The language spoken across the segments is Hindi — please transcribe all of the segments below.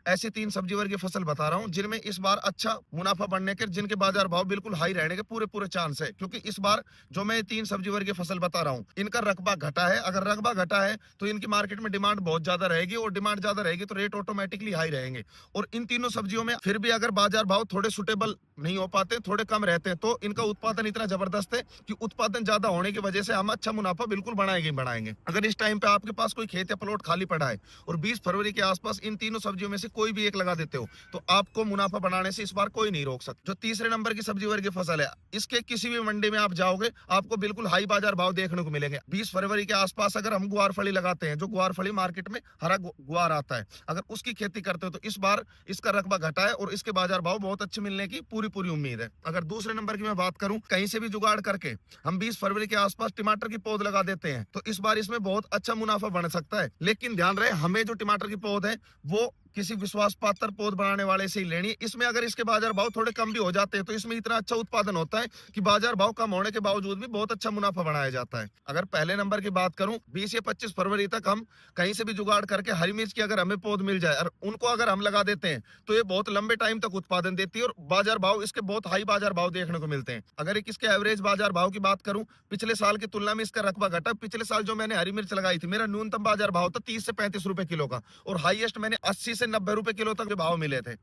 ऐसी 3 सब्जी वर्गीय फसल बता रहा हूँ जिनमें इस बार अच्छा मुनाफा बढ़ने के, जिनके बाजार भाव बिल्कुल हाई रहने के पूरे चांस है। क्योंकि इस बार जो मैं 3 सब्जी वर्गीय फसल बता रहा हूँ, इनका रकबा घटा है। अगर रकबा घटा है तो इनकी मार्केट में डिमांड बहुत ज्यादा रहेगी, और डिमांड ज्यादा रहेगी तो रेट ऑटोमेटिकली हाई रहेंगे। और इन तीनों सब्जियों में फिर भी अगर बाजार भाव थोड़े सुटेबल नहीं हो पाते, थोड़े कम रहते हैं, तो इनका उत्पादन इतना जबरदस्त है कि उत्पादन ज्यादा होने की वजह से हम अच्छा मुनाफा बिल्कुल बढ़ाएंगे। अगर इस टाइम पे आपके पास कोई खेत या प्लॉट खाली पड़ा है और 20 फरवरी के आसपास इन तीनों सब्जियों में से कोई भी एक लगा देते हो, तो आपको मुनाफा बढ़ाने से इस बार कोई नहीं रोक सकता। जो तीसरे नंबर की सब्जी वर्ग की फसल है, इसके किसी भी मंडी में आप जाओगे, आपको बिल्कुल हाई बाजार भाव देखने को मिलेंगे। 20 फरवरी के आसपास अगर हम ग्वारफली लगाते हैं, जो ग्वारफली मार्केट में हरा ग्वार आता है, अगर उसकी खेती करते हो तो इस बार इसका रकबा घटा है और इसके बाजार भाव बहुत अच्छे मिलने की पूरी उम्मीद है। अगर दूसरे नंबर की मैं बात करूं, कहीं से भी जुगाड़ करके हम 20 फरवरी के आसपास टमाटर की पौध लगा देते हैं, तो इस बार इसमें बहुत अच्छा मुनाफा बन सकता है। लेकिन ध्यान रहे, हमें जो टमाटर की पौध है वो किसी विश्वास पात्र पौध बनाने वाले से ही लेनी है। इसमें अगर इसके बाजार भाव थोड़े कम भी हो जाते हैं तो इसमें इतना अच्छा उत्पादन होता है कि बाजार भाव कम होने के बावजूद भी बहुत अच्छा मुनाफा बनाया जाता है। अगर पहले नंबर की बात करूं, 20 या 25 फरवरी तक हम कहीं से भी जुगाड़ करके हरी मिर्च की अगर हमें पौध मिल जाए और उनको अगर हम लगा देते हैं, तो ये बहुत लंबे टाइम तक उत्पादन देती है और बाजार भाव इसके बहुत हाई बाजार भाव देखने को मिलते हैं। अगर एक इसके एवरेज बाजार भाव की बात करूं, पिछले साल की तुलना में इसका रकबा घटा। पिछले साल जो मैंने हरी मिर्च लगाई थी, मेरा न्यूनतम बाजार भाव था 30 से 35 रुपए किलो का, और हाईएस्ट मैंने 80 से 90 रुपए किलो तक भाव मिले थे।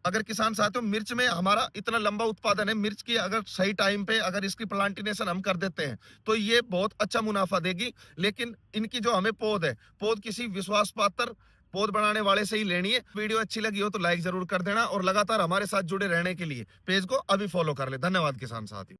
अगर किसान साथियों, मिर्च में हमारा इतना लंबा उत्पादन है, मिर्च की अगर सही टाइम पे अगर इसकी प्लांटेशन हम कर देते हैं तो ये बहुत अच्छा मुनाफा देगी। लेकिन इनकी जो हमें पौध है, पौध किसी विश्वास पात्र पौध बनाने वाले से ही लेनी है। वीडियो अच्छी लगी हो तो लाइक जरूर कर देना, और लगातार हमारे साथ जुड़े रहने के लिए पेज को अभी फॉलो कर ले। धन्यवाद किसान साथी।